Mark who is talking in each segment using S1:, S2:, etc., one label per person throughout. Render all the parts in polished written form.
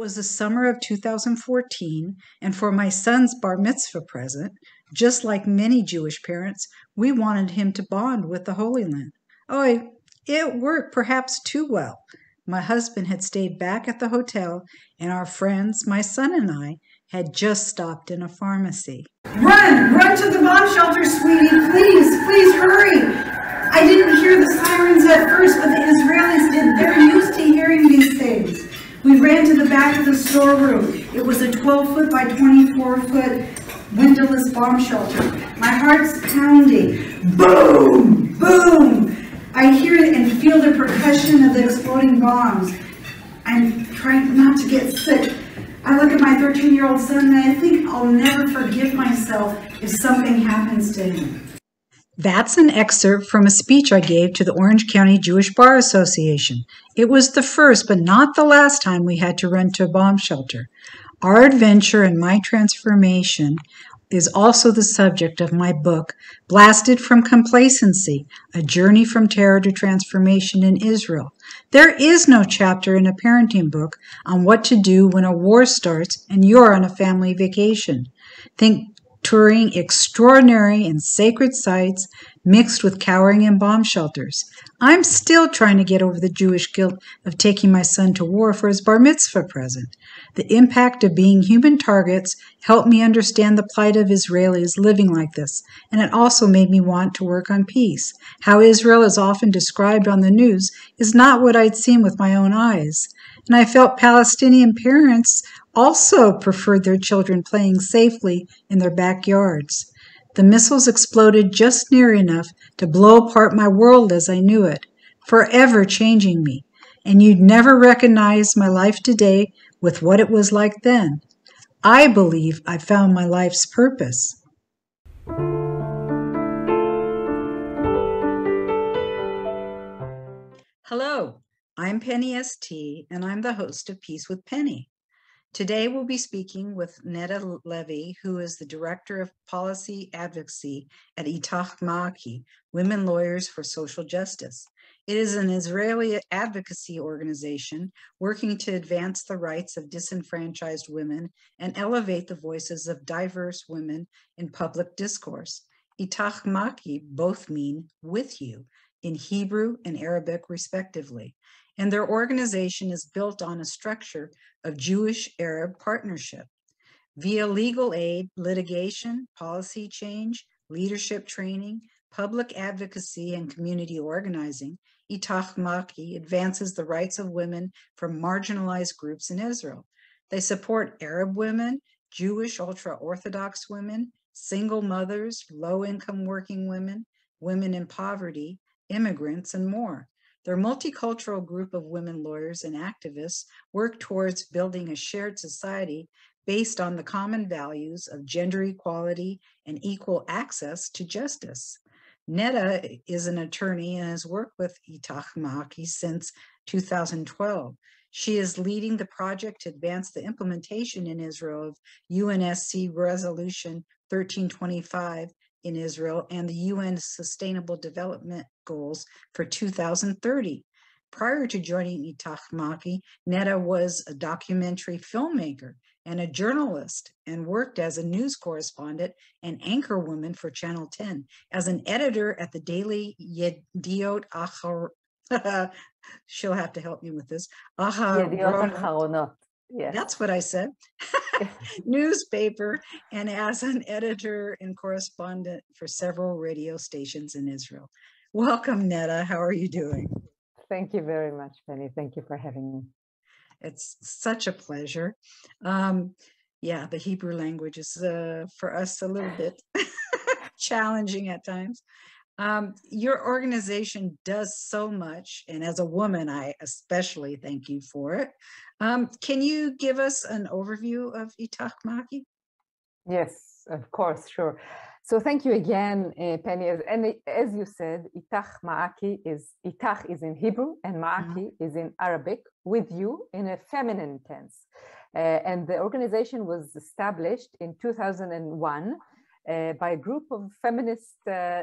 S1: was the summer of 2014, and for my son's bar mitzvah present, just like many Jewish parents, we wanted him to bond with the Holy Land. Oh, it worked perhaps too well. My husband had stayed back at the hotel, and our friends, my son and I, had just stopped in a pharmacy.
S2: Run to the bomb shelter, sweetie. Please hurry. I didn't hear the sirens at first, but the Israelis did. They're used to hearing these things. We ran to the back of the storeroom. It was a 12-foot by 24-foot windowless bomb shelter. My heart's pounding. Boom! Boom! I hear it and feel the percussion of the exploding bombs. I'm trying not to get sick. I look at my 13-year-old son and I think I'll never forgive myself if something happens to him.
S1: That's an excerpt from a speech I gave to the Orange County Jewish Bar Association. It was the first, but not the last time we had to run to a bomb shelter. Our adventure and my transformation is also the subject of my book, Blasted from Complacency, A Journey from Terror to Transformation in Israel. There is no chapter in a parenting book on what to do when a war starts and you're on a family vacation. Think touring extraordinary and sacred sites mixed with cowering in bomb shelters. I'm still trying to get over the Jewish guilt of taking my son to war for his bar mitzvah present. The impact of being human targets helped me understand the plight of Israelis living like this, and it also made me want to work on peace. How Israel is often described on the news is not what I'd seen with my own eyes. And I felt Palestinian parents also preferred their children playing safely in their backyards. The missiles exploded just near enough to blow apart my world as I knew it, forever changing me. And you'd never recognize my life today with what it was like then. I believe I found my life's purpose. Hello, I'm Penny St., and I'm the host of Peace with Penny. Today we'll be speaking with Netta Lovey, who is the Director of Policy Advocacy at Itach-Ma'aki, Women Lawyers for Social Justice. It is an Israeli advocacy organization working to advance the rights of disenfranchised women and elevate the voices of diverse women in public discourse. Itach-Ma'aki both mean with you in Hebrew and Arabic respectively, and their organization is built on a structure of Jewish-Arab partnership. Via legal aid, litigation, policy change, leadership training, public advocacy, and community organizing, Itach-Ma'aki advances the rights of women from marginalized groups in Israel. They support Arab women, Jewish ultra-Orthodox women, single mothers, low-income working women, women in poverty, immigrants, and more. Their multicultural group of women lawyers and activists work towards building a shared society based on the common values of gender equality and equal access to justice. Netta is an attorney and has worked with Itach-Ma'aki since 2012. She is leading the project to advance the implementation in Israel of UNSC Resolution 1325 in Israel and the UN Sustainable Development Goals for 2030. Prior to joining Itach-Ma'aki, Netta was a documentary filmmaker and a journalist and worked as a news correspondent and anchor woman for Channel 10, as an editor at the daily Yediot Achar. She'll have to help me with this.
S3: Yes.
S1: That's what I said. Newspaper, and as an editor and correspondent for several radio stations in Israel. Welcome, Netta. How are you doing?
S3: Thank you very much, Penny. Thank you for having me.
S1: It's such a pleasure. Yeah, the Hebrew language is for us a little bit challenging at times. Your organization does so much, and as a woman, I especially thank you for it. Can you give us an overview of Itach-Ma'aki?
S3: Yes, of course, sure. So thank you again, Penny. And as you said, Itach-Ma'aki Itach is in Hebrew and Ma'aki is in Arabic, with you in a feminine tense. And the organization was established in 2001 by a group of feminist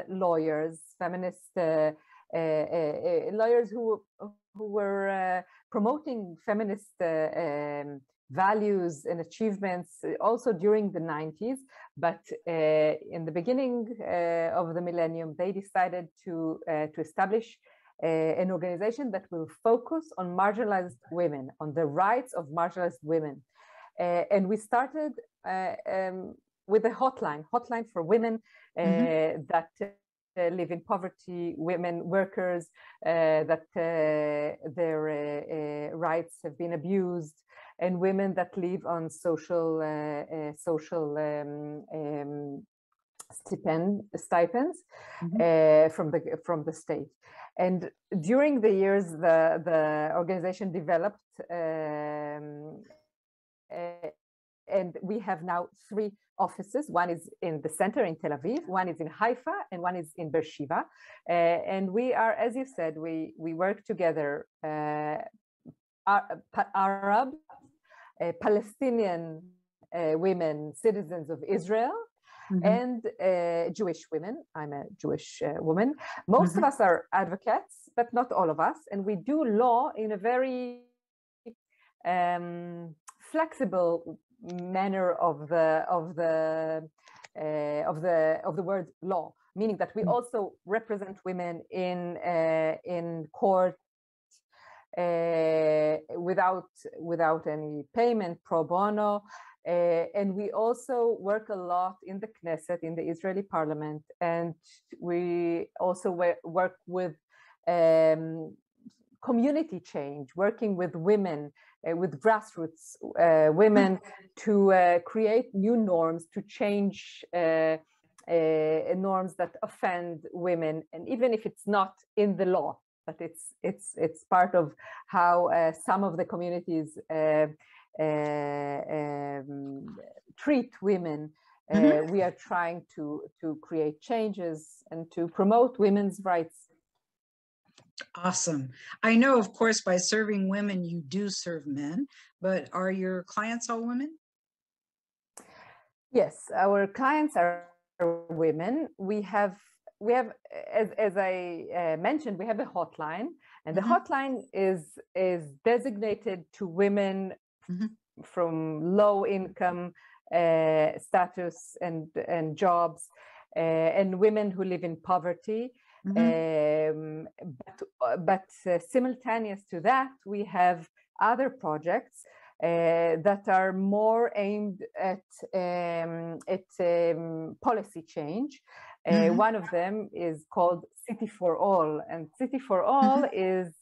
S3: lawyers, lawyers who were promoting feminist values and achievements also during the 90s, but in the beginning of the millennium, they decided to establish an organization that will focus on marginalized women, on the rights of marginalized women. And we started with a hotline for women that live in poverty, women workers, that their rights have been abused, and women that live on social stipends from the state. And during the years, the organization developed, and we have now 3 offices. One is in the center in Tel Aviv, one is in Haifa, and one is in Beersheba. And we are, as you said, we work together, Arab, Palestinian women, citizens of Israel, and Jewish women. I'm a Jewish woman. Most of us are advocates, but not all of us. And we do law in a very flexible manner of the word law, meaning that we also represent women in court without any payment, pro bono. And we also work a lot in the Knesset, in the Israeli parliament, and we also work with community change, working with women, with grassroots women to create new norms, to change norms that offend women, and even if it's not in the law, but it's part of how some of the communities treat women. We are trying to create changes and to promote women's rights.
S1: Awesome. I know, of course, by serving women, you do serve men, but are your clients all women?
S3: Yes, our clients are women. We have, as I mentioned, we have a hotline, and the hotline is designated to women from low income status and jobs, and women who live in poverty. But simultaneous to that, we have other projects that are more aimed at policy change. One of them is called City for All, and City for All is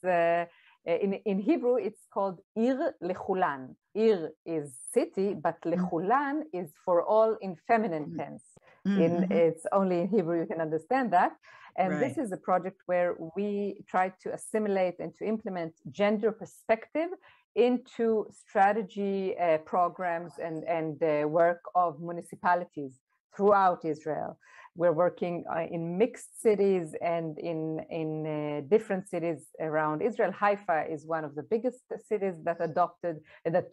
S3: in Hebrew it's called Ir Lechulan. Ir is city, but Lechulan is for all in feminine tense. It's only in Hebrew you can understand that. And this is a project where we try to assimilate and to implement gender perspective into strategy programs and work of municipalities throughout Israel. We're working in mixed cities and in different cities around Israel. Haifa is one of the biggest cities that adopted and that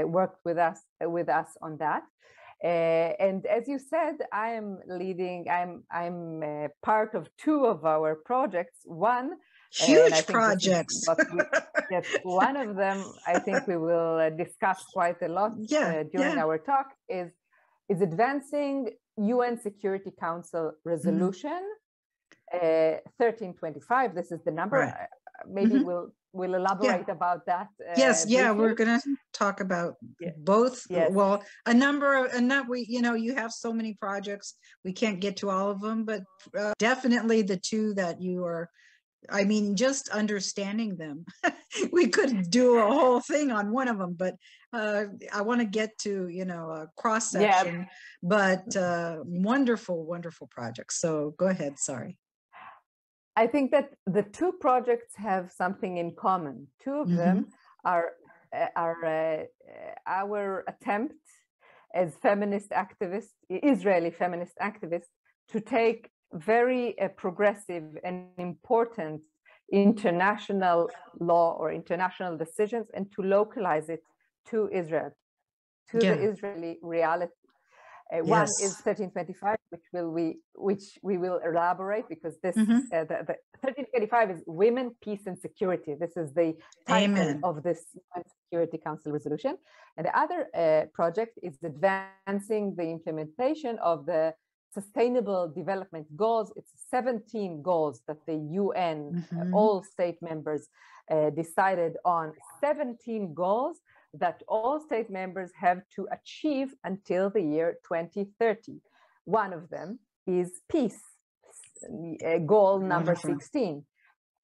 S3: worked with us on that. And as you said, I'm part of 2 of our projects. One,
S1: huge projects.
S3: Yes, one of them I think we will discuss quite a lot during our talk is advancing UN Security Council resolution 1325. This is the number. Maybe we'll elaborate about that.
S1: Yes,
S3: briefly.
S1: we're going to talk about both. Well, you have so many projects, we can't get to all of them, but definitely the 2 that you are, I mean, just understanding them. We could do a whole thing on one of them, but I want to get to, a cross section, but wonderful, wonderful projects. So go ahead. Sorry.
S3: I think that the 2 projects have something in common. 2 of them are our attempt as feminist activists, Israeli feminist activists, to take very progressive and important international law or international decisions and to localize it to Israel, to the Israeli reality. One is 1325, which we will elaborate, because this the 1325 is Women, Peace and Security. This is the title of this UN Security Council resolution. And the other project is advancing the implementation of the Sustainable Development Goals. It's 17 goals that the UN, all state members decided on, 17 goals that all state members have to achieve until the year 2030. One of them is peace, goal number 16.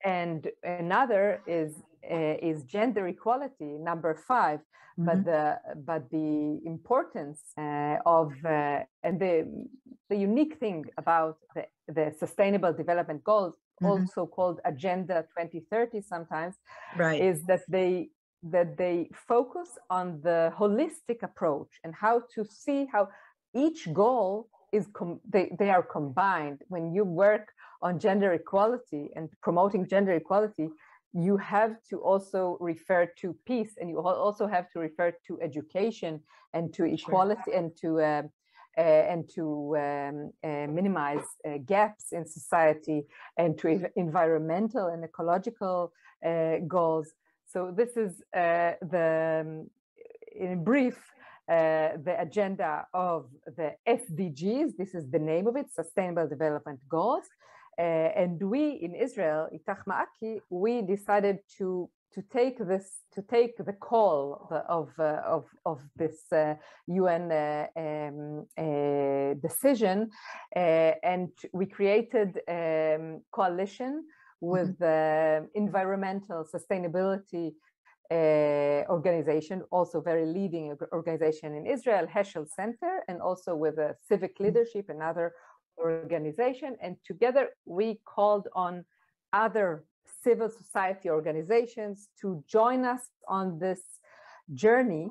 S3: And another is gender equality, number 5. But the importance of and the unique thing about the Sustainable Development Goals, also called Agenda 2030 sometimes, is that they focus on the holistic approach and how to see how each goal is they are combined. When you work on gender equality and promoting gender equality, you have to also refer to peace, and you also have to refer to education and to equality, and to minimize gaps in society, and to environmental and ecological goals. So this is in brief, the agenda of the SDGs. This is the name of it, Sustainable Development Goals. And we in Israel, Itach-Ma'aki, we decided to take the call of this UN decision, and we created a coalition with the environmental sustainability organization, also very leading organization in Israel, Heschel Center, and also with a civic leadership, another organization. And together we called on other civil society organizations to join us on this journey,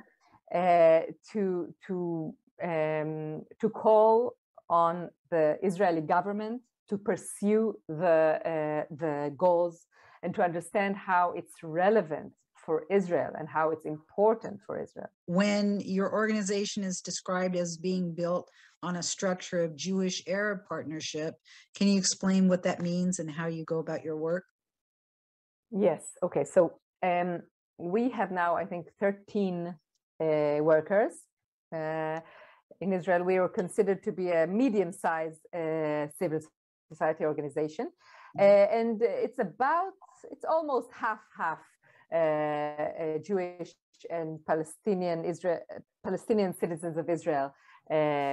S3: to call on the Israeli government to pursue the goals, and to understand how it's relevant for Israel and how it's important for Israel.
S1: When your organization is described as being built on a structure of Jewish-Arab partnership, can you explain what that means and how you go about your work?
S3: Yes. Okay. So we have now, I think, 13 workers. In Israel, we are considered to be a medium-sized civil society organization. And it's almost half-half Jewish and Palestinian citizens of Israel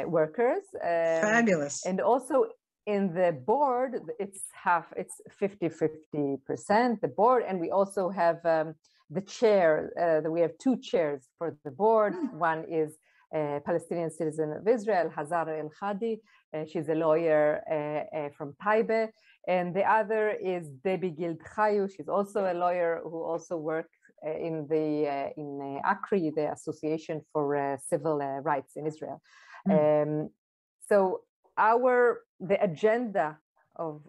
S3: workers.
S1: Fabulous.
S3: And also in the board, it's 50-50% the board. And we also have the chair, we have 2 chairs for the board. One is a Palestinian citizen of Israel, Hazar El-Khadi. She's a lawyer from Taibe. And the other is Debbie Gild-Chayu. She's also a lawyer who also works in ACRI, the Association for Civil Rights in Israel. So the agenda of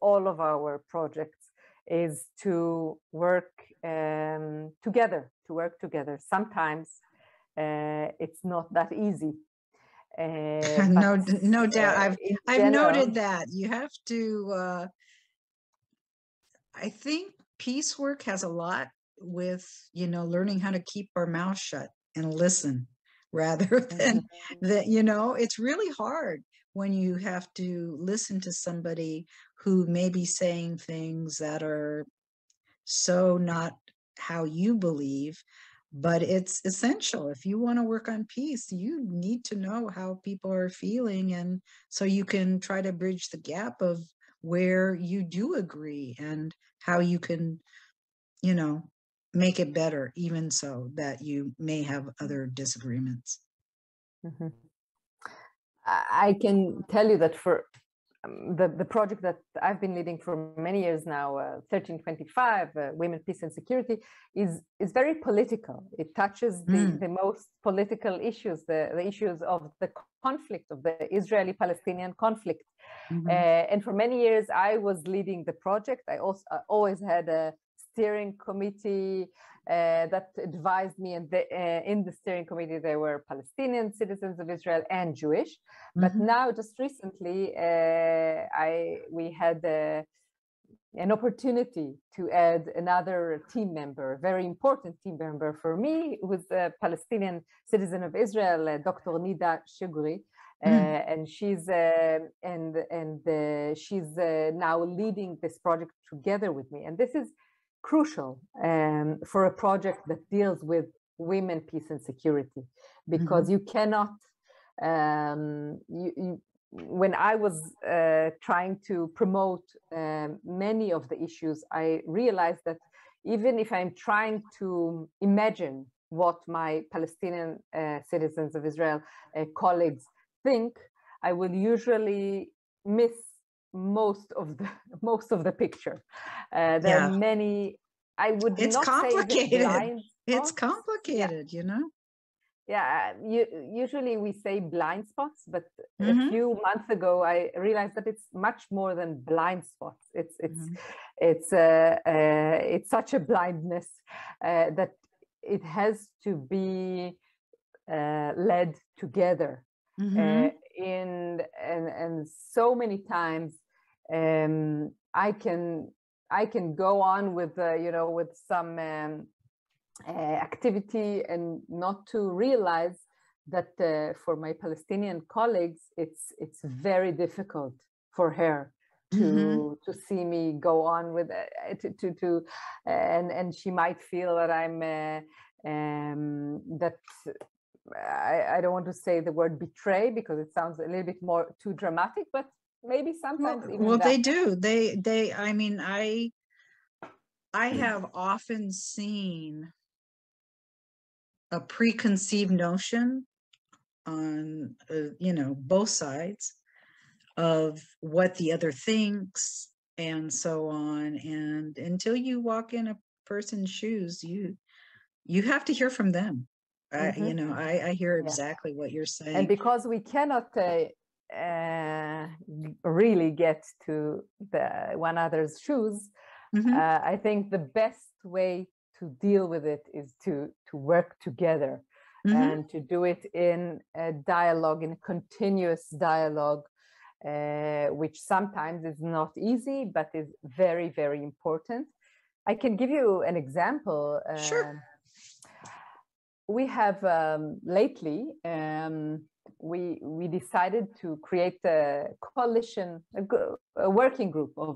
S3: all of our projects is to work together. Sometimes it's not that easy.
S1: No doubt. I've noted that. You have to, I think peace work has a lot with, learning how to keep our mouth shut and listen rather than that, it's really hard when you have to listen to somebody who may be saying things that are so not how you believe. But it's essential. If you want to work on peace, you need to know how people are feeling. And so you can try to bridge the gap of where you do agree and how you can, make it better, even so that you may have other disagreements.
S3: I can tell you that for the project that I've been leading for many years now, 1325, Women, Peace and Security, is very political. It touches the most political issues, the issues of the conflict, of the Israeli-Palestinian conflict. And for many years, I was leading the project. I always had a steering committee that advised me, and in the steering committee there were Palestinian citizens of Israel and Jewish. But now, just recently, we had an opportunity to add another team member, a very important team member for me, who was a Palestinian citizen of Israel, Dr. Netta, and she's she's now leading this project together with me, and this is crucial for a project that deals with women, peace, and security, because you cannot. When I was trying to promote many of the issues, I realized that even if I'm trying to imagine what my Palestinian citizens of Israel colleagues think, I will usually miss most of the picture. There are many. I would
S1: it's
S3: not
S1: complicated.
S3: say blind
S1: it's complicated, you know.
S3: Yeah, usually we say blind spots, but a few months ago I realized that it's much more than blind spots. It's such a blindness that it has to be led together. And so many times I can go on with with some activity and not to realize that for my Palestinian colleagues, it's very difficult for her to see me go on with it, and she might feel that I'm that I don't want to say the word betray because it sounds a little bit more too dramatic, but maybe sometimes even
S1: they do. They I mean, I have often seen a preconceived notion on both sides of what the other thinks and so on, and until you walk in a person's shoes, you have to hear from them. I hear exactly what you're saying,
S3: and because we cannot really get to the one other's shoes, I think the best way to deal with it is to work together and to do it in a dialogue, in a continuous dialogue, which sometimes is not easy, but is very, very important. I can give you an example.
S1: Sure.
S3: We have lately, we decided to create a coalition, a working group of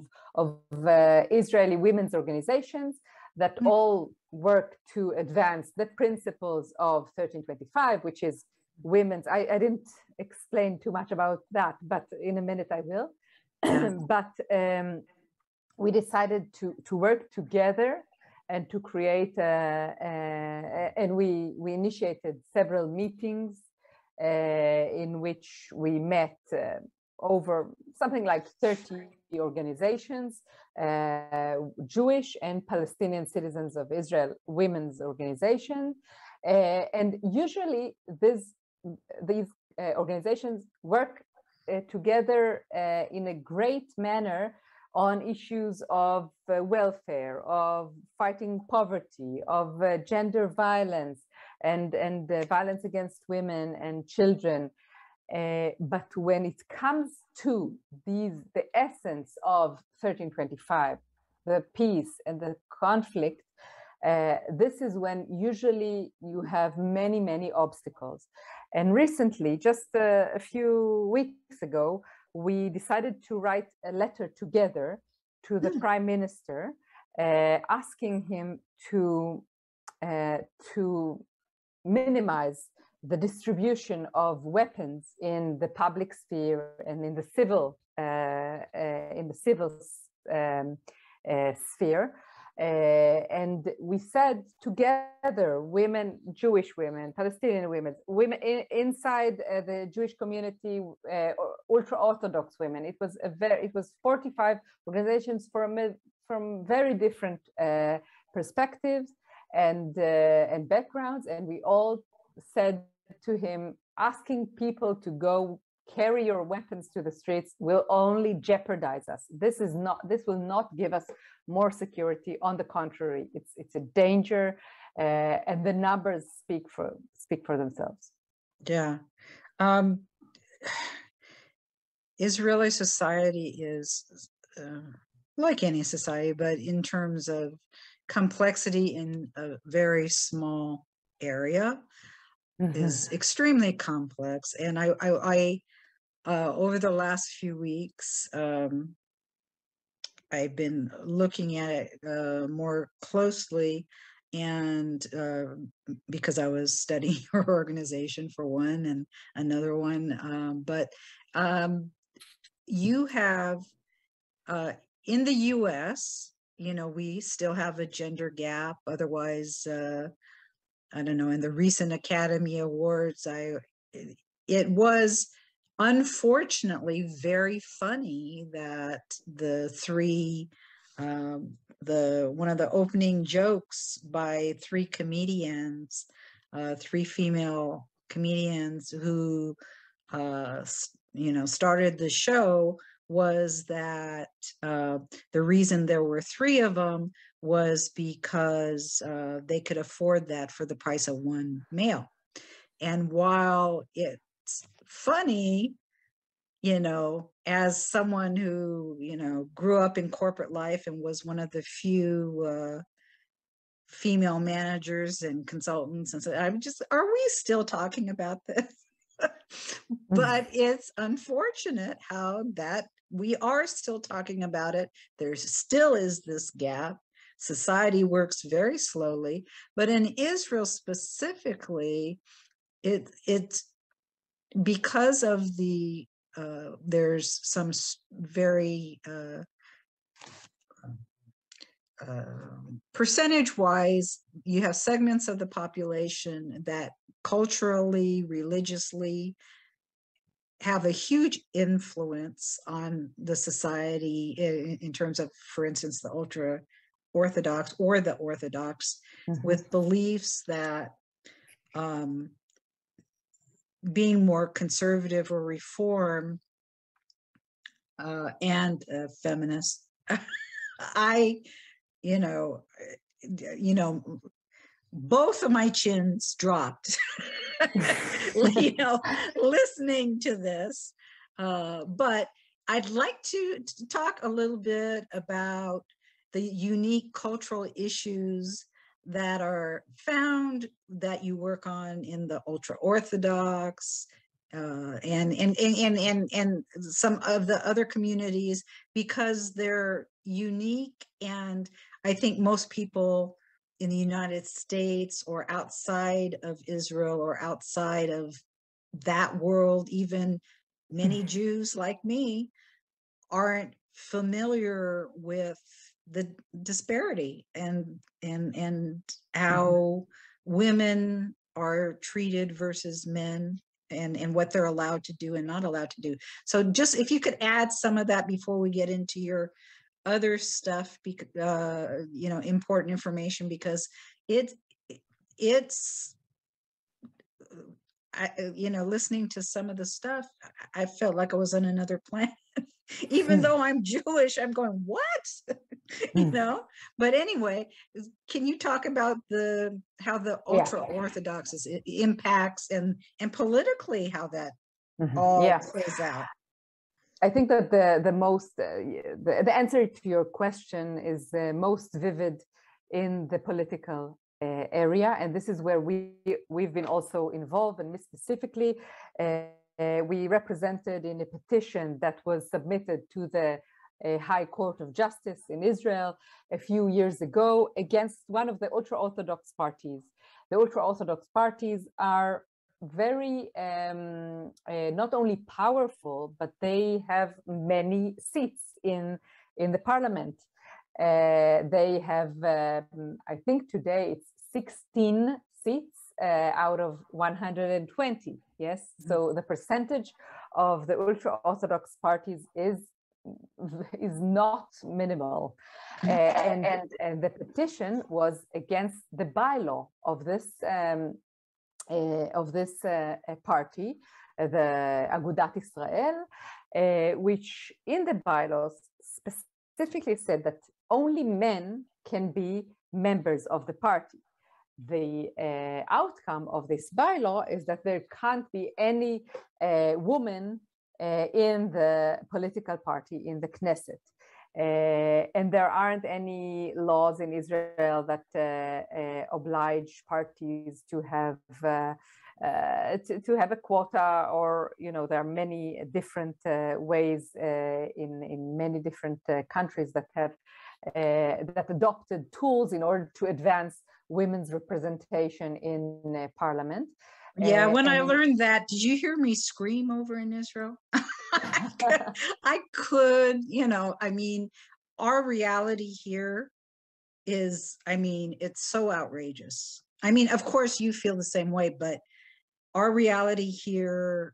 S3: Israeli women's organizations that all work to advance the principles of 1325, which is women's. I didn't explain too much about that, but in a minute I will. But we decided to work together and to create, and we initiated several meetings in which we met over something like 30 organizations, Jewish and Palestinian citizens of Israel women's organization. And usually these organizations work together in a great manner on issues of welfare, of fighting poverty, of gender violence, and violence against women and children. But when it comes to the essence of 1325, the peace and the conflict, this is when usually you have many, many obstacles. And recently, just a few weeks ago, we decided to write a letter together to the Prime Minister, asking him to minimize the distribution of weapons in the public sphere and in the civil sphere. And we said together, women, Jewish women, Palestinian women, inside the Jewish community, ultra-Orthodox women. It was 45 organizations from very different perspectives and backgrounds, and we all said to him, asking people to go carry your weapons to the streets will only jeopardize us. This will not give us more security. On the contrary, it's a danger, and the numbers speak for themselves.
S1: Yeah. Israeli society is like any society, but in terms of complexity in a very small area, is extremely complex. And I over the last few weeks, I've been looking at it more closely, and because I was studying her organization for one, and another one, but you have in the US, we still have a gender gap. Otherwise, I don't know, in the recent Academy Awards, it was unfortunately very funny that the three, one of the opening jokes by three comedians, three female comedians who, started the show, was that the reason there were three of them was because they could afford that for the price of one male. And while it's funny, as someone who, grew up in corporate life and was one of the few female managers and consultants, and so are we still talking about this? But it's unfortunate how that we are still talking about it. There still is this gap. Society works very slowly, but in Israel specifically, it's because of the there's some very percentage-wise, you have segments of the population that culturally, religiously have a huge influence on the society in terms of, for instance, the ultra-Orthodox or the Orthodox, with beliefs that being more conservative or reform and feminist, both of my chins dropped, listening to this. But I'd like to talk a little bit about the unique cultural issues that are found that you work on in the ultra-Orthodox and some of the other communities, because they're unique. And I think most people in the United States or outside of Israel or outside of that world, even many Jews like me, aren't familiar with the disparity and how women are treated versus men, and what they're allowed to do and not allowed to do. So just if you could add some of that before we get into your other stuff, important information, because it's listening to some of the stuff, I felt like I was on another planet. Even though I'm Jewish, I'm going, what? But anyway, can you talk about how the ultra-Orthodox impacts and politically how that all plays out?
S3: I think that the answer to your question is most vivid in the political area, and this is where we've been also involved. And specifically, we represented in a petition that was submitted to the High Court of Justice in Israel a few years ago against one of the ultra-Orthodox parties. The ultra-Orthodox parties are very not only powerful, but they have many seats in the parliament. They have, I think today it's 16 seats out of 120. Yes, so the percentage of the ultra-Orthodox parties is not minimal, and the petition was against the bylaw of this party, the Agudat Israel, which in the bylaws specifically said that only men can be members of the party. The outcome of this bylaw is that there can't be any woman in the political party, in the Knesset. And there aren't any laws in Israel that oblige parties to have a quota, or there are many different ways in many different countries that have that adopted tools in order to advance women's representation in parliament.
S1: Yeah, when I learned that, did you hear me scream over in Israel? I could, I mean, our reality here is, it's so outrageous. I mean, of course you feel the same way, but our reality here,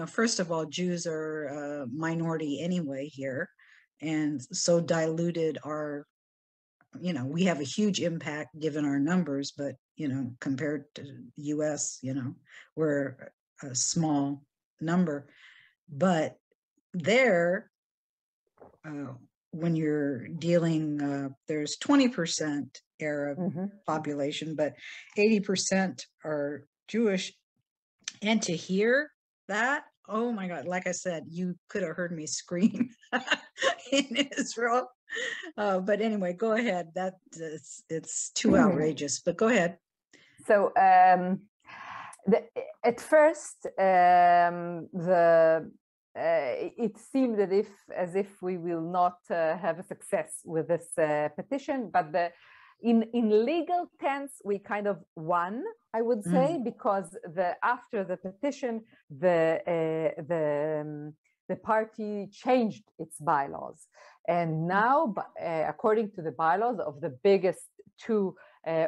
S1: first of all, Jews are a minority anyway here, and so diluted our, we have a huge impact given our numbers, but, compared to the US, we're a small number. But there, when you're dealing, there's 20% Arab population, but 80% are Jewish. And to hear that, oh my God, like I said, you could have heard me scream in Israel. But anyway, go ahead. It's too outrageous, but go ahead.
S3: So at first, it seemed as if we will not have a success with this petition, but in legal tense, we kind of won, I would say, because after the petition, the party changed its bylaws, and now, according to the bylaws of the biggest two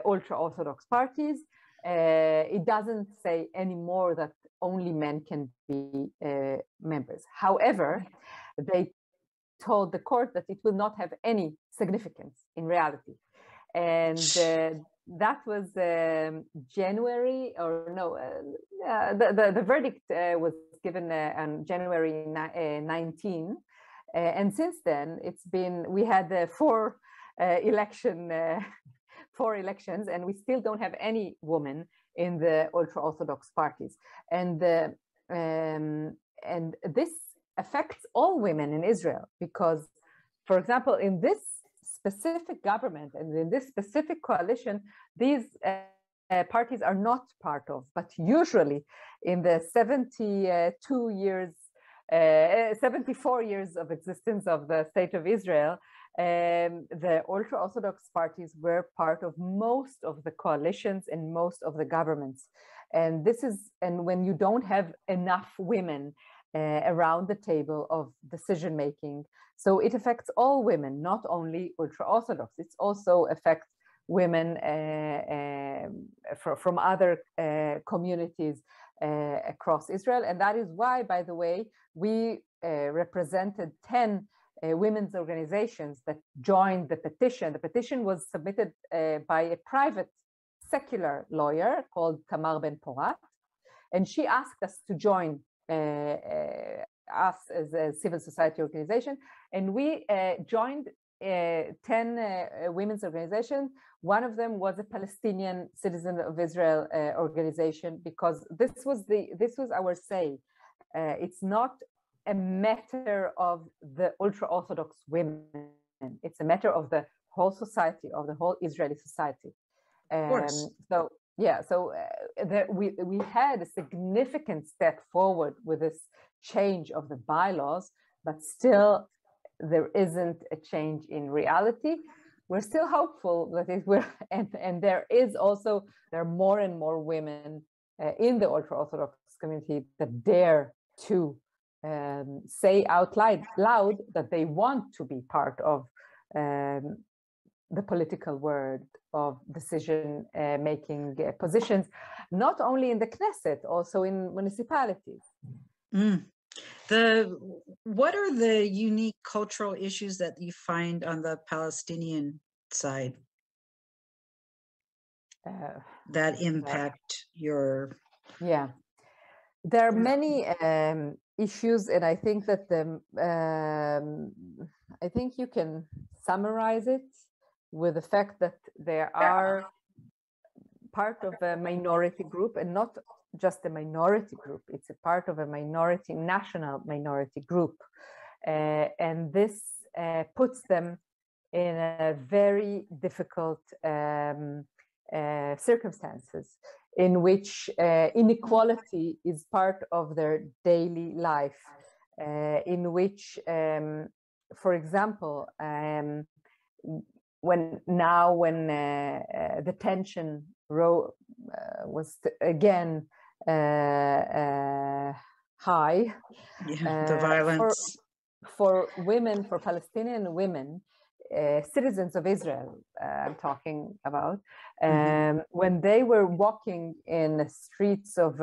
S3: ultra-Orthodox parties, it doesn't say anymore that only men can be members. However, they told the court that it will not have any significance in reality. And that was January, or no, the verdict was given on January 19. And since then, we had four elections, and we still don't have any woman in the ultra-Orthodox parties. And this affects all women in Israel, because, for example, in this specific government and in this specific coalition, these parties are not part of, but usually in the 74 years of existence of the State of Israel, the ultra-Orthodox parties were part of most of the coalitions and most of the governments. And when you don't have enough women around the table of decision making, so it affects all women, not only ultra-Orthodox. It also affects women from other communities across Israel. And that is why, by the way, we represented 10 women's organizations that joined the petition. The petition was submitted by a private secular lawyer called Tamar Ben Porat, and she asked us to join us as a civil society organization, and we joined 10 women's organizations. One of them was a Palestinian Citizen of Israel organization, because this was our say. It's not a matter of the ultra-Orthodox women. It's a matter of the whole society, of the whole Israeli society.
S1: Of course.
S3: We had a significant step forward with this change of the bylaws, but still there isn't a change in reality. We're still hopeful that it will, and there are more and more women in the ultra-Orthodox community that dare to say out loud that they want to be part of the political world of decision making positions, not only in the Knesset, also in municipalities.
S1: What are the unique cultural issues that you find on the Palestinian side that impact your?
S3: Yeah. There are many issues, and I think that I think you can summarize it with the fact that there are part of a minority group, and not just a minority group, it's a part of a minority, national minority group. And this puts them in a very difficult circumstances in which inequality is part of their daily life, in which, for example, when the tension was again high,
S1: the violence
S3: for women, for Palestinian women, citizens of Israel, I'm talking about, when they were walking in the streets of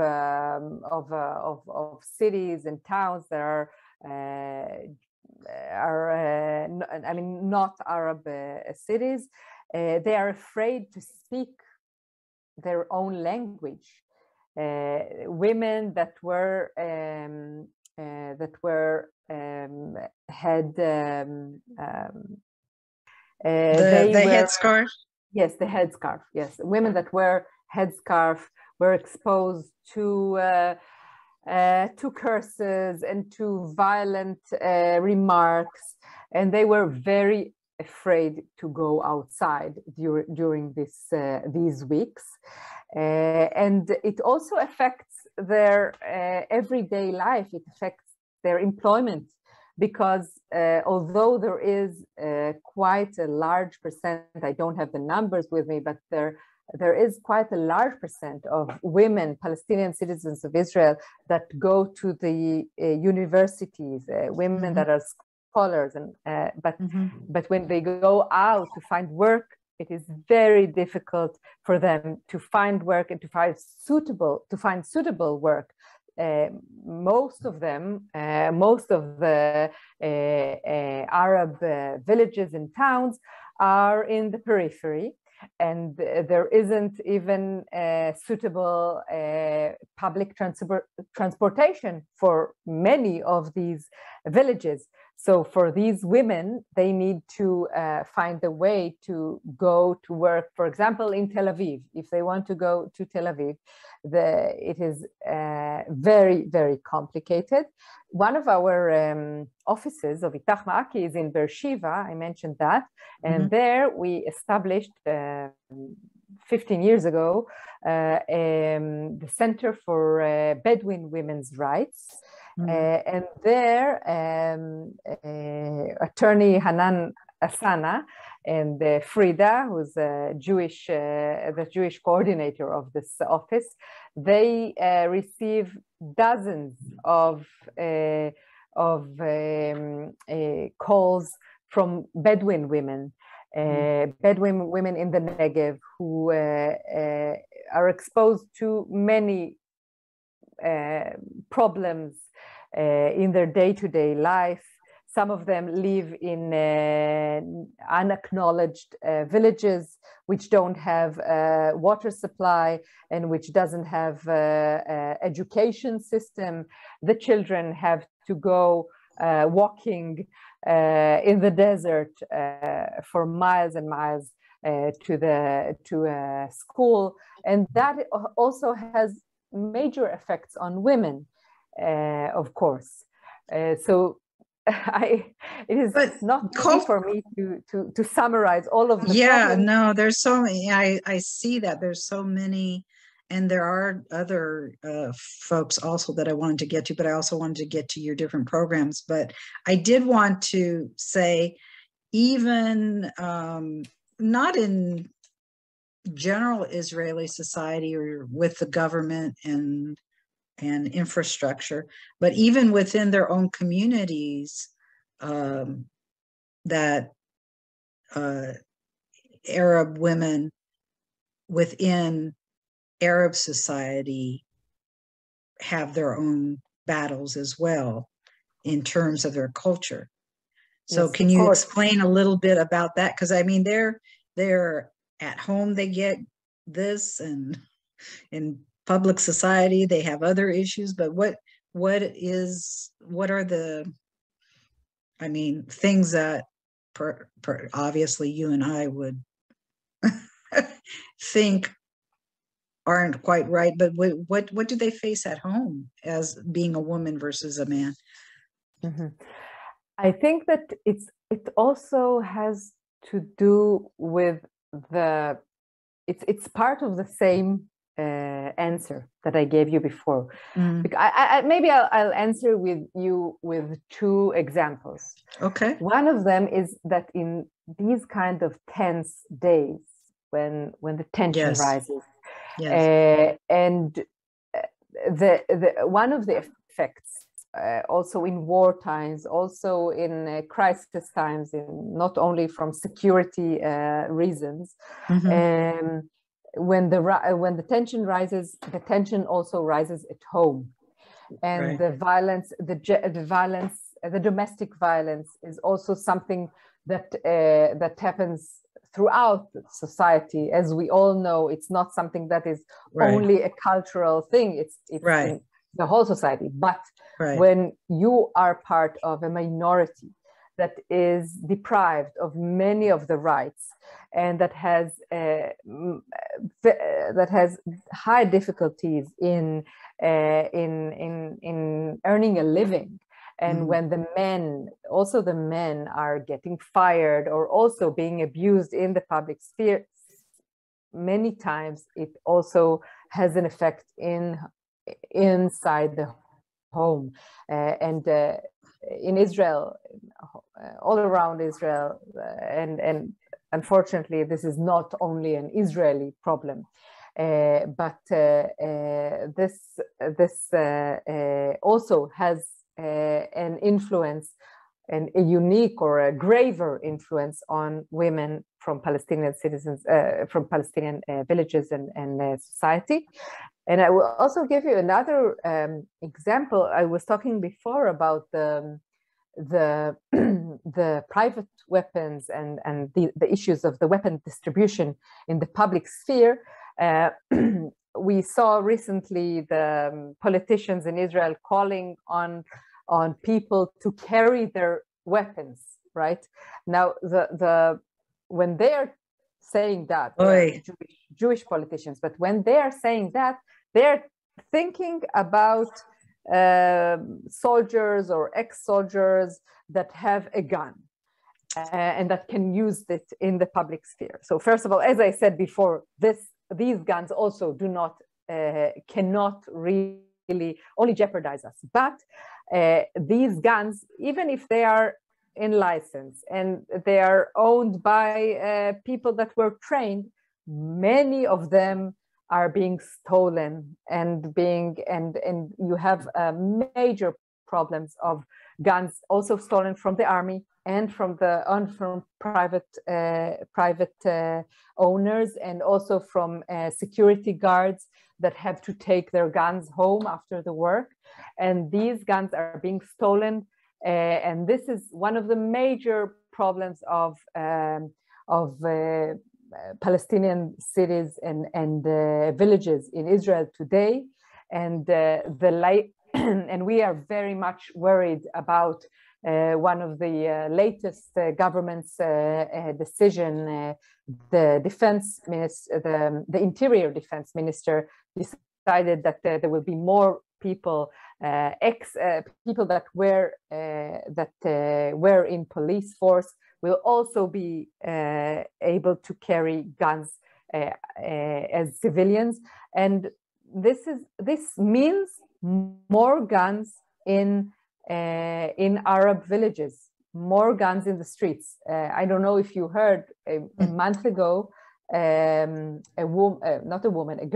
S3: cities and towns that I mean, not Arab cities, they are afraid to speak their own language. Women that were had
S1: the headscarf.
S3: Yes, the headscarf. Yes, women that wear headscarf were exposed to curses and to violent remarks, and they were very afraid to go outside during these weeks. And it also affects their everyday life. It affects their employment, because although there is quite a large percent, I don't have the numbers with me, but there is quite a large percent of women, Palestinian citizens of Israel, that go to the universities, women that are scholars, and but when they go out to find work, it is very difficult for them to find work and to find suitable work. Most of them, most of the Arab villages and towns are in the periphery, and there isn't even suitable public transportation for many of these villages. So for these women, they need to find a way to go to work, for example, in Tel Aviv. If they want to go to Tel Aviv, it is very, very complicated. One of our offices of Itach-Ma'aki is in Beersheba. I mentioned that. And there we established 15 years ago the Center for Bedouin Women's Rights. And there, attorney Hanan Asana and Frida, who's the Jewish coordinator of this office, they receive dozens of calls from Bedouin women, Bedouin women in the Negev, who are exposed to many problems in their day-to-day life. Some of them live in unacknowledged villages which don't have water supply and which doesn't have education system. The children have to go walking in the desert for miles and miles to school, and that also has major effects on women, of course. So it is not easy for me to summarize all of the problems.
S1: No, there's so many. I see that there's so many, and there are other folks also that I wanted to get to, but I also wanted to get to your different programs. But I did want to say, even not in general Israeli society or with the government and infrastructure, but even within their own communities, that Arab women within Arab society have their own battles as well in terms of their culture. So yes, can you explain a little bit about that? Because I mean, they're at home, they get this, and in public society, they have other issues, but what are the, I mean, things that obviously you and I would think aren't quite right, but what do they face at home as being a woman versus a man?
S3: Mm-hmm. I think that it also has to do with it's part of the same answer that I gave you before. Maybe I'll answer with you with two examples.
S1: Okay.
S3: One of them is that in these kind of tense days when the tension rises, and one of the effects also in war times, also in crisis times, not only from security reasons. When the tension rises, the tension also rises at home, and the violence, the domestic violence is also something that happens throughout society. As we all know, it's not something that is only a cultural thing. It's in the whole society. But when you are part of a minority that is deprived of many of the rights, and that has high difficulties in earning a living, and when the men are getting fired or also being abused in the public sphere, many times it also has an effect inside the home. And in Israel, all around Israel, and unfortunately, this is not only an Israeli problem, but this also has an influence, and a unique or a graver influence on women from Palestinian citizens, from Palestinian villages and society. And I will also give you another example. I was talking before about the private weapons and the issues of the weapon distribution in the public sphere. We saw recently the politicians in Israel calling on people to carry their weapons. Right now, when they are saying that, Jewish politicians, but when they are saying that, they're thinking about soldiers or ex-soldiers that have a gun and that can use it in the public sphere. So first of all, as I said before, these guns also cannot really only jeopardize us. But these guns, even if they are in license and they are owned by people that were trained, many of them are being stolen and you have major problems of guns also stolen from the army and from private owners, and also from security guards that have to take their guns home after the work. And these guns are being stolen, and this is one of the major problems of Palestinian cities and villages in Israel today, and and we are very much worried about one of the latest government's decision. The defense minister, the interior defense minister, decided that there will be more people, people that were in police force, will also be able to carry guns as civilians, and this means more guns in Arab villages, more guns in the streets. I don't know if you heard a month ago, a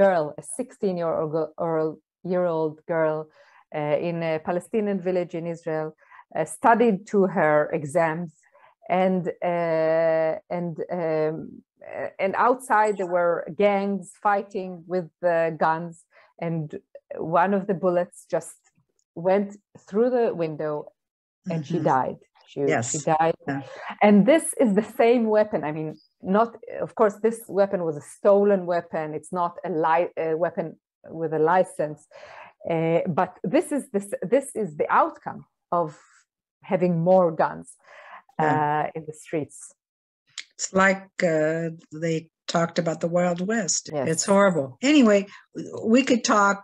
S3: girl, a 16-year-old girl in a Palestinian village in Israel, studied to her exams. And outside there were gangs fighting with the guns, and one of the bullets just went through the window, and she died. She died. Yeah. And this is the same weapon. I mean, of course, this weapon was a stolen weapon. It's not a weapon with a license. But this is the outcome of having more guns in the streets.
S1: It's like they talked about the Wild West.
S3: Yes.
S1: It's horrible. Anyway, we could talk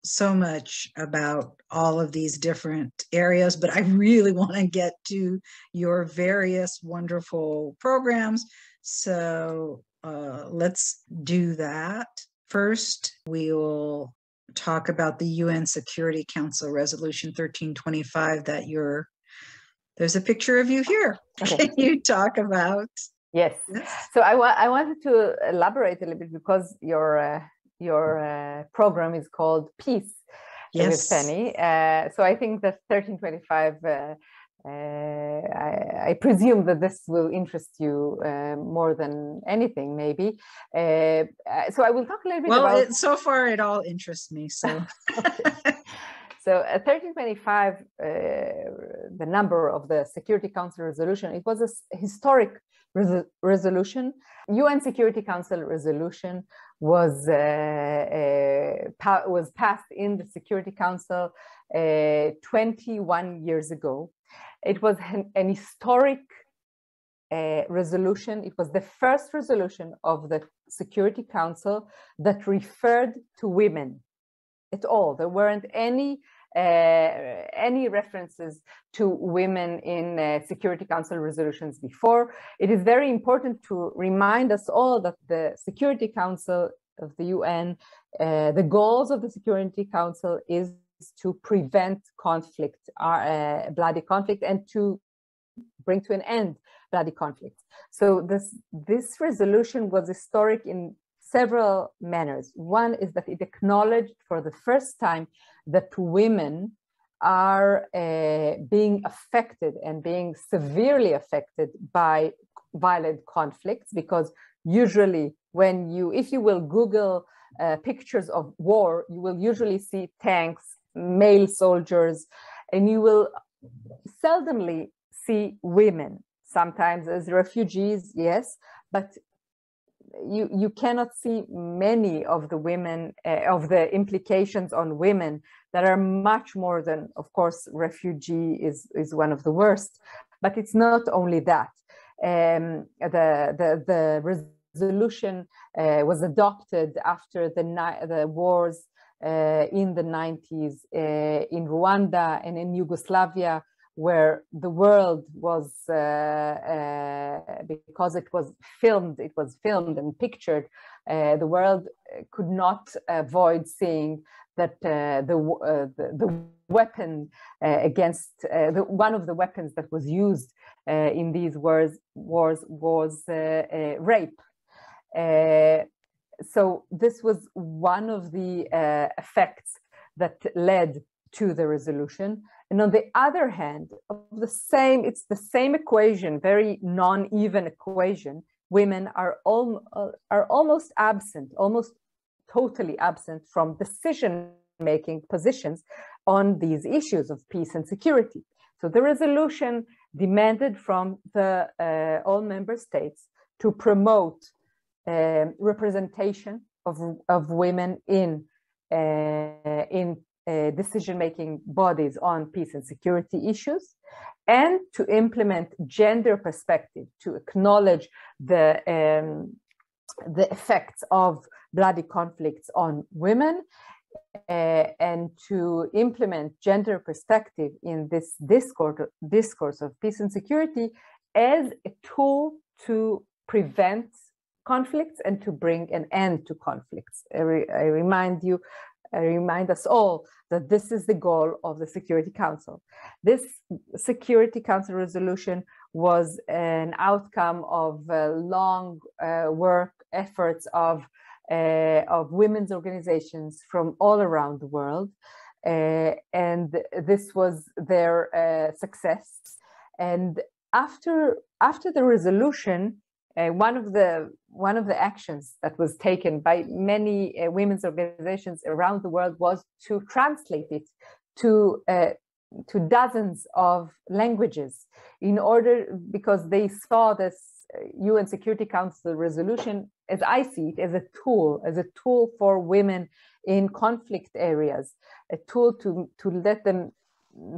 S1: so much about all of these different areas, but I really want to get to your various wonderful programs. So let's do that. First, we will talk about the UN Security Council Resolution 1325 that there's a picture of you here.
S3: Okay.
S1: Can you talk about?
S3: Yes. So I wanted to elaborate a little bit because your program is called Peace with Penny. So I think that 1325, I presume that this will interest you more than anything, maybe. So I will talk a little bit about...
S1: so far it all interests me, so...
S3: Okay. So 1325, the number of the Security Council resolution, it was a historic resolution. UN Security Council resolution was passed in the Security Council 21 years ago. It was an historic resolution. It was the first resolution of the Security Council that referred to women at all. There weren't any references to women in Security Council resolutions before. It is very important to remind us all that the Security Council of the UN, the goals of the Security Council is to prevent conflict, bloody conflict, and to bring to an end bloody conflict. So this resolution was historic in several manners. One is that it acknowledged for the first time that women are being affected and being severely affected by violent conflicts, because usually if you will Google pictures of war, you will usually see tanks, male soldiers, and you will seldomly see women, sometimes as refugees, yes, but you cannot see many of the women, of the implications on women that are much more than, of course, refugee is one of the worst, but it's not only that. The resolution was adopted after the wars in the 90s in Rwanda and in Yugoslavia, where the world was, because it was filmed and pictured, the world could not avoid seeing that the weapon against, one of the weapons that was used in these wars was rape. So this was one of the effects that led to the resolution. And on the other hand, it's the same equation, very non-even equation. Women are almost absent, almost totally absent from decision-making positions on these issues of peace and security. So the resolution demanded from all member states to promote representation of women in decision-making bodies on peace and security issues, and to implement gender perspective, to acknowledge the effects of bloody conflicts on women, and to implement gender perspective in this discourse of peace and security as a tool to prevent conflicts and to bring an end to conflicts. I remind us all that this is the goal of the Security Council. This Security Council resolution was an outcome of long work efforts of women's organizations from all around the world, and this was their success. And after the resolution, one of the actions that was taken by many women's organizations around the world was to translate it to dozens of languages because they saw this UN Security Council resolution, as I see it, as a tool for women in conflict areas, a tool to let them,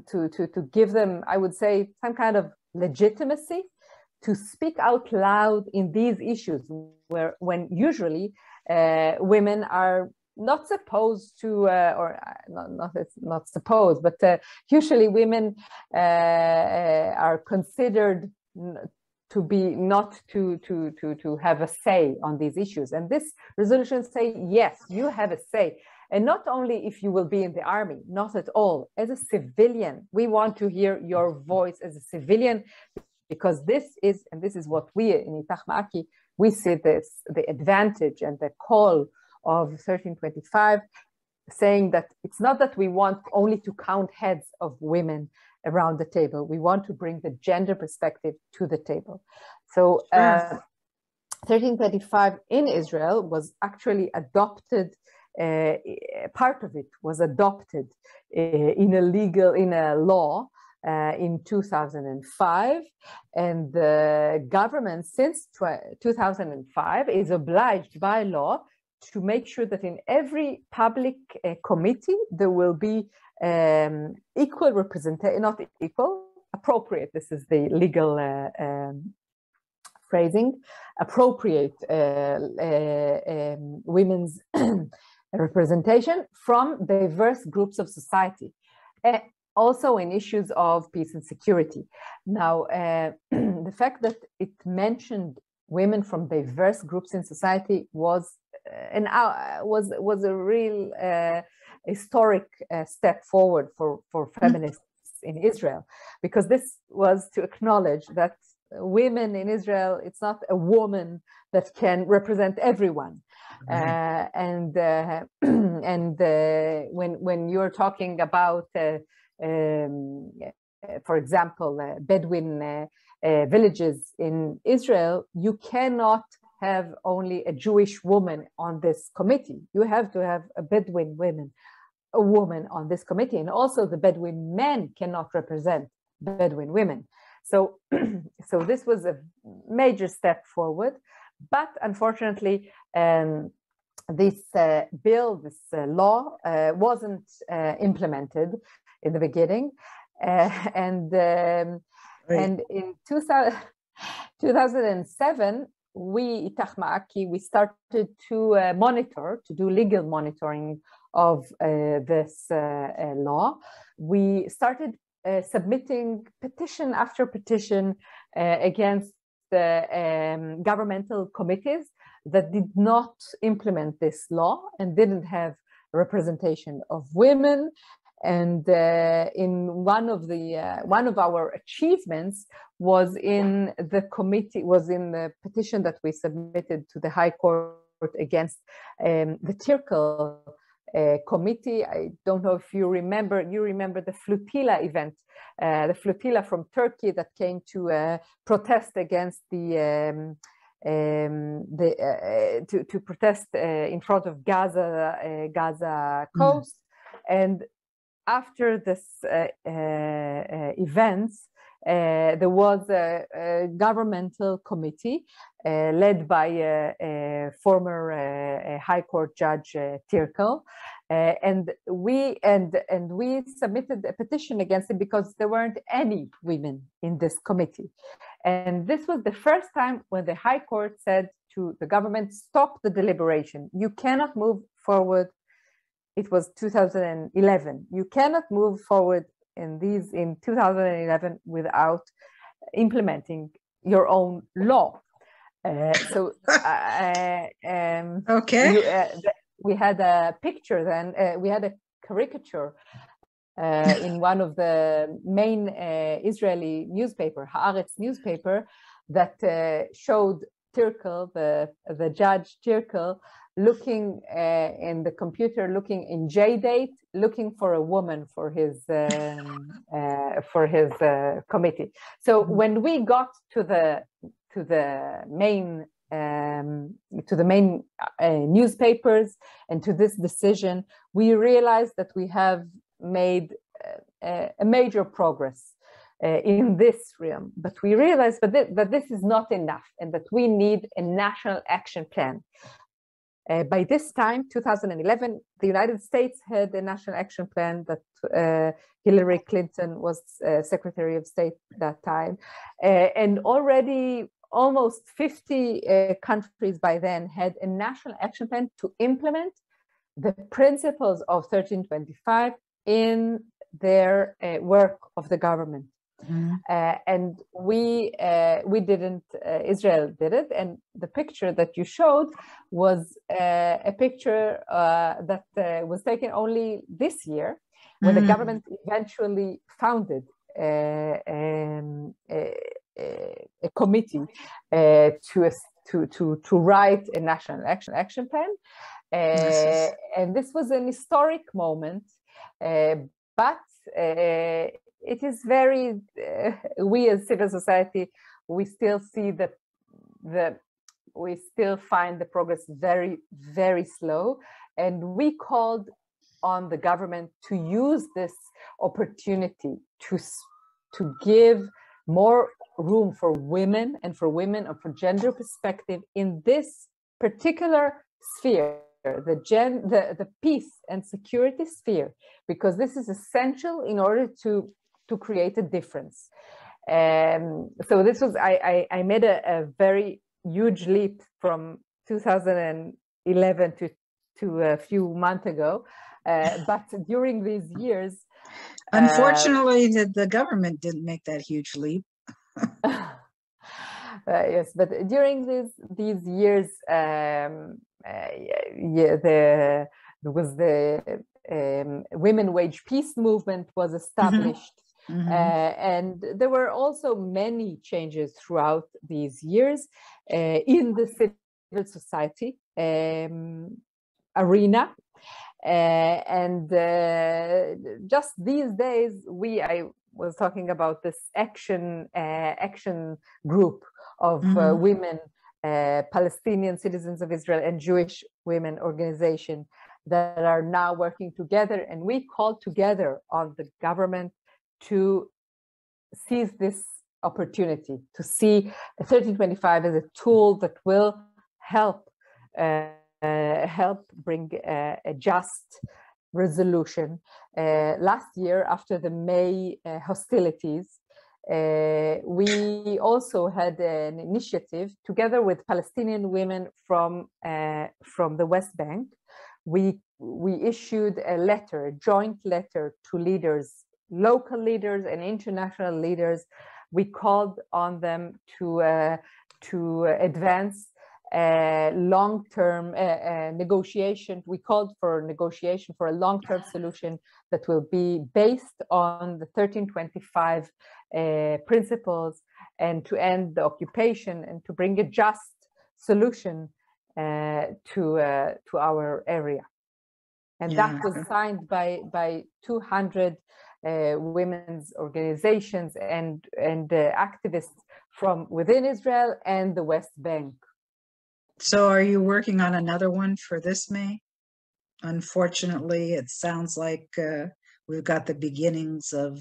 S3: to give them, I would say, some kind of legitimacy to speak out loud in these issues, when usually women are not supposed to, or not supposed, but usually women are considered to be not to have a say on these issues. And this resolution say, yes, you have a say. And not only if you will be in the army, not at all. As a civilian, we want to hear your voice as a civilian, because this is what we in Itach-Ma'aki, we see this, the advantage and the call of 1325, saying that it's not that we want only to count heads of women around the table. We want to bring the gender perspective to the table. So 1325 in Israel was actually adopted, part of it was adopted in a law in 2005, and the government since 2005 is obliged by law to make sure that in every public committee there will be equal representation, not equal, appropriate, this is the legal phrasing, appropriate women's representation from diverse groups of society, also in issues of peace and security. Now, the fact that it mentioned women from diverse groups in society was a real historic step forward for feminists in Israel, because this was to acknowledge that women in Israel, it's not a woman that can represent everyone. Right. When you're talking about, for example, Bedouin villages in Israel, you cannot have only a Jewish woman on this committee. You have to have a Bedouin woman on this committee, and also the Bedouin men cannot represent Bedouin women. So, so this was a major step forward, but unfortunately, this bill, this law, wasn't implemented in the beginning, and in 2007, we, Itach-Ma'aki, we started to do legal monitoring of this law. We started submitting petition after petition against the governmental committees that did not implement this law and didn't have representation of women. And in one of our achievements was in the petition that we submitted to the High Court against the Tirkal committee. I don't know if you remember the flotilla event, the flotilla from Turkey that came to protest against to protest in front of Gaza coast. And after this events, there was a governmental committee led by a former High Court Judge Tirkal, and we submitted a petition against it because there weren't any women in this committee. And this was the first time when the High Court said to the government, stop the deliberation. You cannot move forward. It was 2011. You cannot move forward in 2011 without implementing your own law.
S1: Okay.
S3: We had a picture then. We had a caricature in one of the main Israeli newspaper, Haaretz newspaper, that showed Tirkal, the judge Tirkal, looking in the computer, looking in JDate, looking for a woman for his committee. So when we got to the main newspapers and to this decision, we realized that we have made a major progress in this realm, but we realized that this is not enough and that we need a national action plan. By this time, 2011, the United States had a national action plan that Hillary Clinton was Secretary of State at that time. And already almost 50 countries by then had a national action plan to implement the principles of 1325 in their work of the government. Mm-hmm. And we didn't, Israel did it. And the picture that you showed was a picture that was taken only this year, when the government eventually founded a committee to write a national action plan. And this was an historic moment, but it is very, we as civil society, we still see that we still find the progress very, very slow. And we called on the government to use this opportunity to give more room for women and for gender perspective in this particular sphere, the peace and security sphere, because this is essential in order to create a difference. So this was, I made a very huge leap from 2011 to a few months ago. But during these years...
S1: Unfortunately, the government didn't make that huge leap.
S3: Yes, but during these years, there was the women wage peace movement was established. Mm-hmm. And there were also many changes throughout these years in the civil society arena. And just these days, I was talking about this action group of women, Palestinian citizens of Israel and Jewish women organization that are now working together. And we called together on the government to seize this opportunity, to see 1325 as a tool that will help bring a just resolution. Last year, after the May hostilities, we also had an initiative together with Palestinian women from the West Bank. We issued a letter, a joint letter to leaders, local leaders and international leaders. We called on them to advance long-term negotiation. We called for negotiation for a long-term solution that will be based on the 1325 principles, and to end the occupation and to bring a just solution to our area. And that was signed by 200 women's organizations and activists from within Israel and the West Bank.
S1: So are you working on another one for this May? Unfortunately, it sounds like we've got the beginnings of,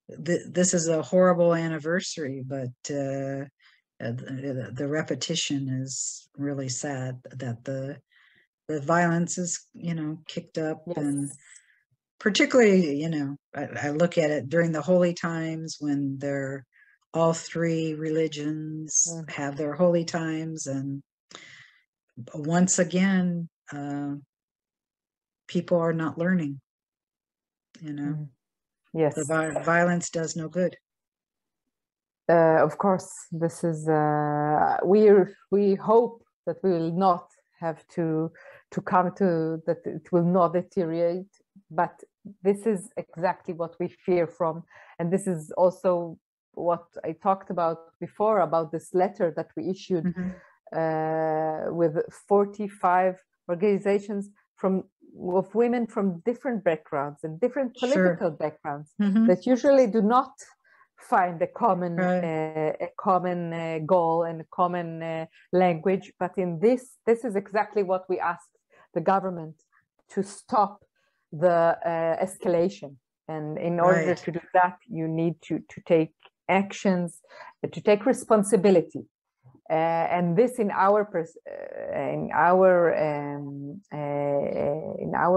S1: this is a horrible anniversary, but the repetition is really sad that the violence is, kicked up. Yes. And particularly, I look at it during the holy times when all three religions have their holy times, and once again, people are not learning.
S3: Yes,
S1: the violence does no good.
S3: Of course, this is. We hope that we will not have to come to that. It will not deteriorate, but this is exactly what we fear from, and this is also what I talked about before, about this letter that we issued with 45 organizations of women from different backgrounds and different political backgrounds that usually do not find a common goal and a common language. But in this is exactly what we asked the government to stop the escalation. And in order to do that, you need to take actions, to take responsibility. And this, in our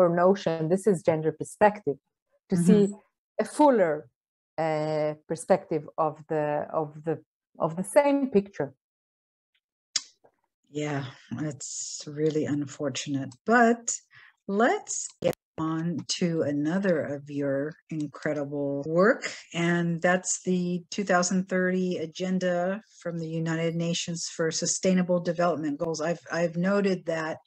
S3: notion, this is gender perspective, to see a fuller perspective of the same picture.
S1: Yeah, it's really unfortunate, but let's get on to another of your incredible work, and that's the 2030 Agenda from the United Nations for Sustainable Development Goals. I've noted that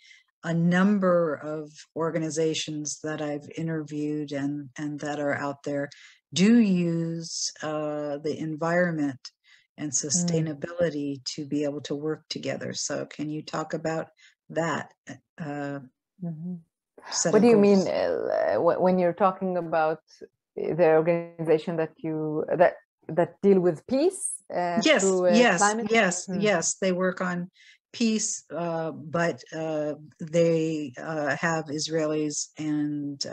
S1: a number of organizations that I've interviewed and that are out there do use the environment and sustainability to be able to work together. So can you talk about that?
S3: What do you mean when you're talking about the organization that deal with peace?
S1: Yes,
S3: climate?
S1: Yes. They work on peace, but they have Israelis and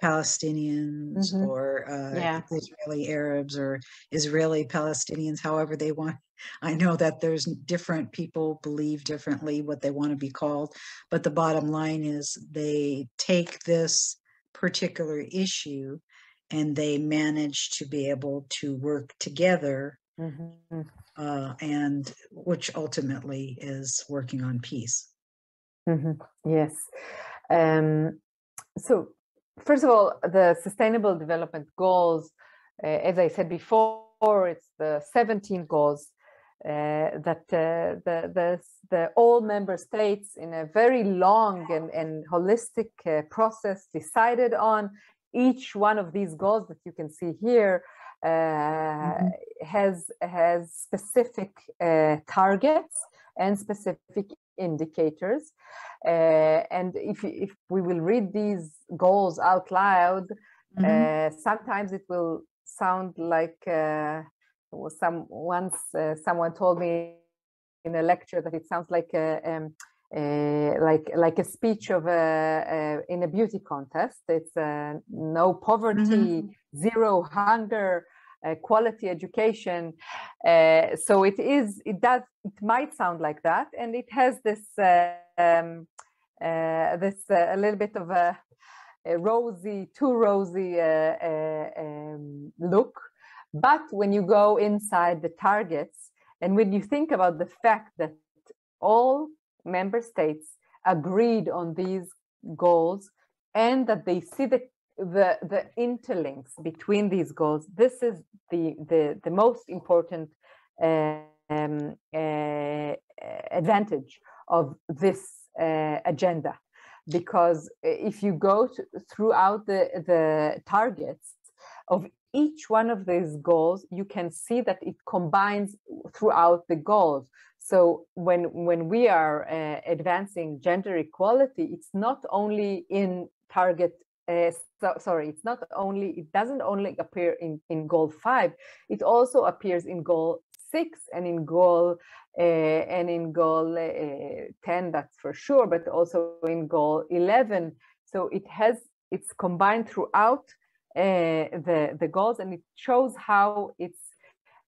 S1: Palestinians or Israeli Arabs or Israeli Palestinians, however they want. I know that there's different people believe differently what they want to be called, but the bottom line is they take this particular issue and they manage to be able to work together, and which ultimately is working on peace.
S3: Yes. So first of all, the Sustainable Development Goals, as I said before, it's the 17 goals that the all member states in a very long and holistic process decided on. Each one of these goals that you can see here has specific targets and specific indicators. And if we will read these goals out loud, sometimes it will sound like someone told me in a lecture that it sounds like a speech of in a beauty contest. It's no poverty, zero hunger, quality education. So it might sound like that, and it has this a little bit of a too rosy look. But when you go inside the targets, and when you think about the fact that all member states agreed on these goals and that they see the interlinks between these goals, this is the most important advantage of this agenda. Because if you go throughout the targets of each one of these goals, you can see that it combines throughout the goals. So when we are advancing gender equality, it's not only in target, it doesn't only appear in goal 5, it also appears in goal 6 and in goal 10, that's for sure, but also in goal 11. So it's combined throughout the goals, and it shows how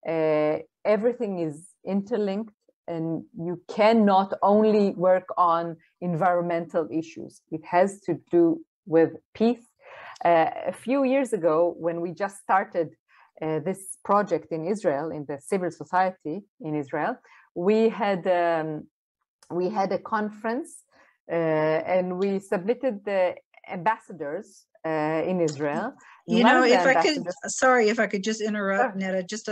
S3: everything is interlinked, and you cannot only work on environmental issues. It has to do with peace. A few years ago, when we just started this project in Israel, in the civil society in Israel, we had a conference and we submitted the ambassadors in Israel.
S1: You know, if I could just interrupt, Netta, just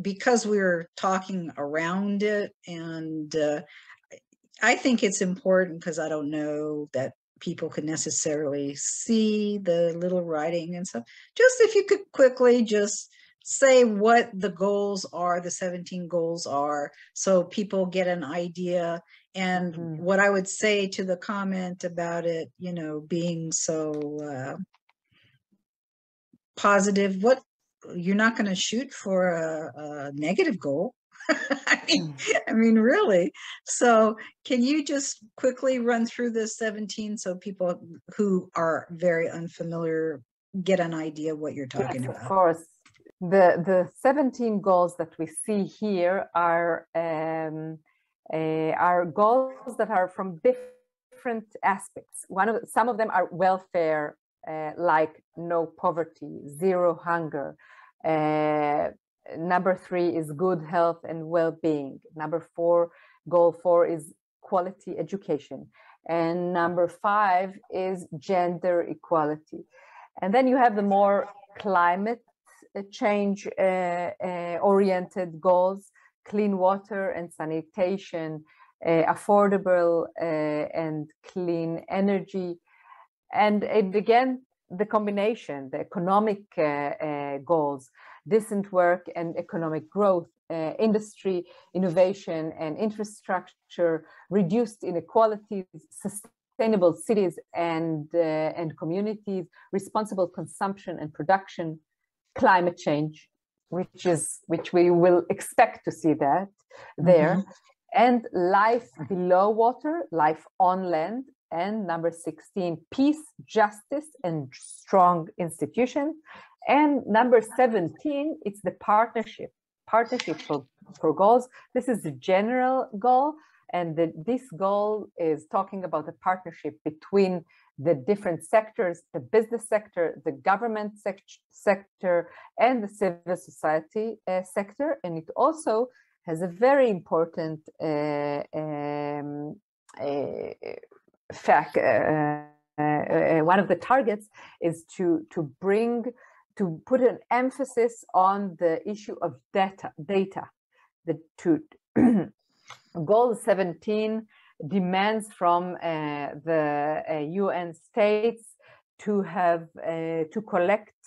S1: because we're talking around it, and I think it's important because I don't know that people can necessarily see the little writing and stuff. Just if you could quickly just say what the goals are, the 17 goals are, so people get an idea. And what I would say to the comment about it, you know, being so positive, you're not going to shoot for a negative goal. I mean, really. So can you just quickly run through the 17 so people who are very unfamiliar get an idea of what you're talking
S3: Yes,
S1: about?
S3: of course. The 17 goals that we see here are goals that are from different aspects. Some of them are welfare, like no poverty, zero hunger. Number 3 is good health and well-being. Goal 4 is quality education. And number 5 is gender equality. And then you have the more climate change oriented goals: clean water and sanitation, affordable and clean energy. And again, the combination, the economic goals: decent work and economic growth, industry, innovation and infrastructure, reduced inequalities, sustainable cities and communities, responsible consumption and production, climate change, which we will expect to see that there, and life below water, life on land, and number 16, peace, justice, and strong institutions. And number 17, it's the partnership for goals. This is the general goal, and this goal is talking about the partnership between the different sectors: the business sector, the government sector, and the civil society sector. And it also has a very important fact. One of the targets is to put an emphasis on the issue of data. Goal 17 demands from the UN states to collect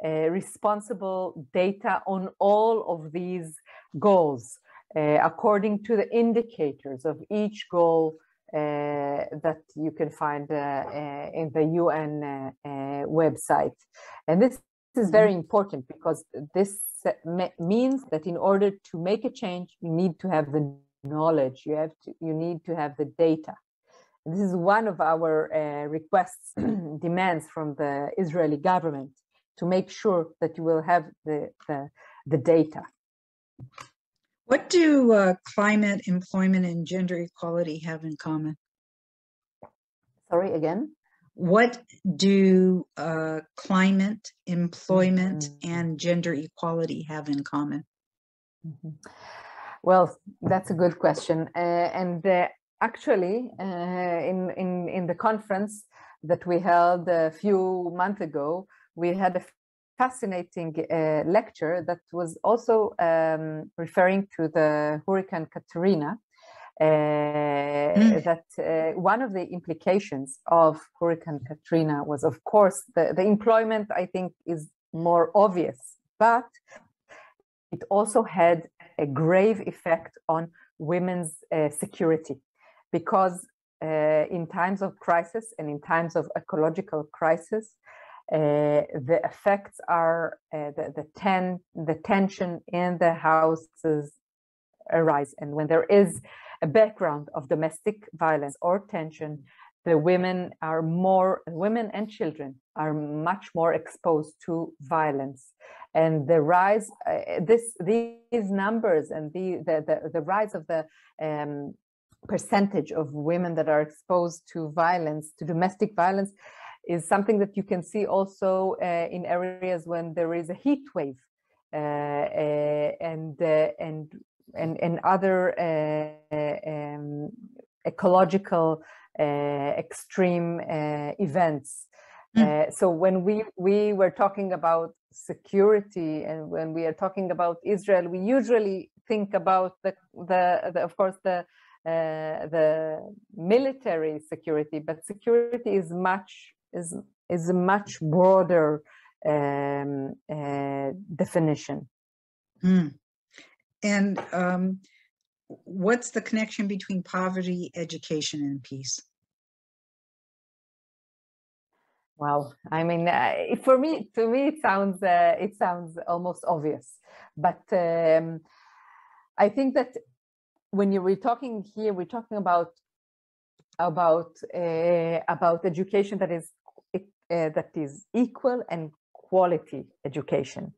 S3: responsible data on all of these goals, according to the indicators of each goal that you can find in the UN website. And this is very important, because this means that in order to make a change, you need to have the knowledge, you need to have the data. This is one of our requests, demands from the Israeli government, to make sure that you will have the data.
S1: What do climate, employment, and gender equality have in common?
S3: Sorry, again?
S1: What do climate, employment, and gender equality have in common?
S3: Well, that's a good question. And actually, in the conference that we held a few months ago, we had a fascinating lecture that was also referring to the Hurricane Katrina. That one of the implications of Hurricane Katrina was, of course, the employment, I think, is more obvious, but it also had a grave effect on women's security, because in times of crisis and in times of ecological crisis, the effects are the tension in the houses arise. And when there is a background of domestic violence or tension, the women and children are much more exposed to violence. And the rise, these numbers and the rise of the percentage of women that are exposed to violence, to domestic violence, is something that you can see also in areas when there is a heat wave and other ecological extreme events. So when we were talking about security, and when we are talking about Israel, we usually think about of course the military security, but security is a much broader definition.
S1: And what's the connection between poverty, education, and peace?
S3: Wow, I mean, to me, it sounds almost obvious, but I think that when we're talking here, we're talking about education that is equal and quality education.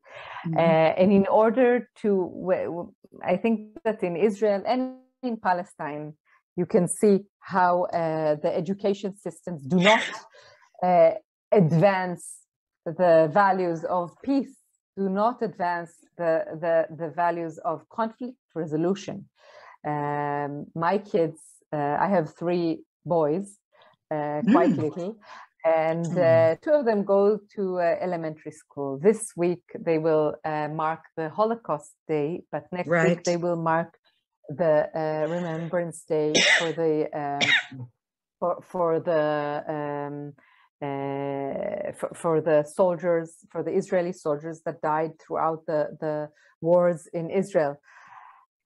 S3: And in order to, I think that in Israel and in Palestine, you can see how the education systems do not advance the values of peace, do not advance the values of conflict resolution. My kids, I have 3 boys, quite little, and 2 of them go to elementary school. This week they will mark the Holocaust Day, but next week they will mark the Remembrance Day for the soldiers, for the Israeli soldiers that died throughout the wars in Israel.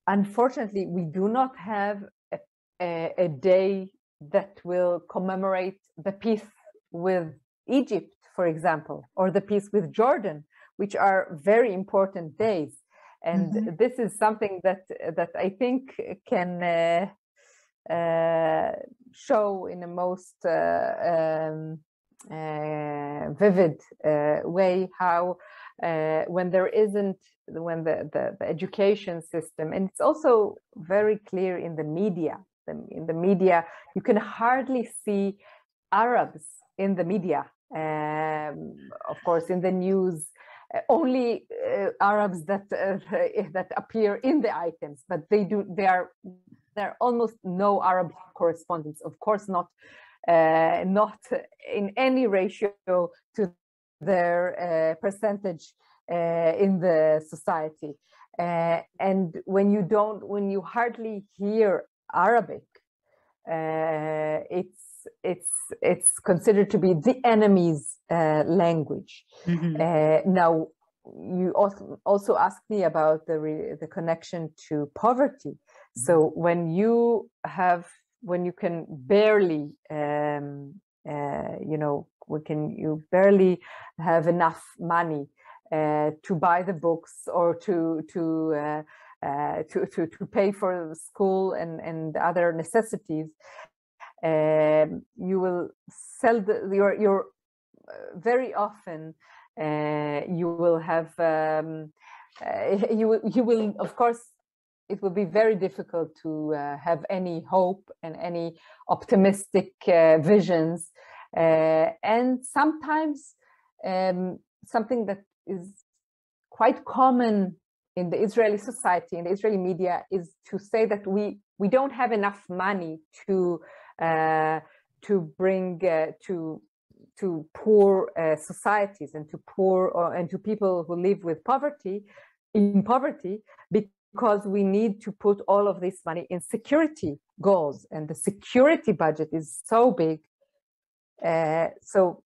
S3: Unfortunately, we do not have a day that will commemorate the peace with Egypt, for example, or the peace with Jordan, which are very important days. And this is something that I think can show in a most vivid way how when the education system, and it's also very clear in the media. In the media, you can hardly see Arabs in the media. Of course, in the news, only Arabs that appear in the items, but there are almost no Arab correspondents. Of course, not in any ratio to their percentage in the society. And when you hardly hear Arabic, it's considered to be the enemy's language. Now, you also asked me about the connection to poverty. So when you can barely, you barely have enough money to buy the books or to pay for school and other necessities, you will sell your very often. You will have you will of course, it will be very difficult to have any hope and any optimistic visions, and sometimes something that is quite common in the Israeli society, in the Israeli media, is to say that we don't have enough money to bring to poor societies and to to people who live with poverty, because we need to put all of this money in security goals, and the security budget is so big, so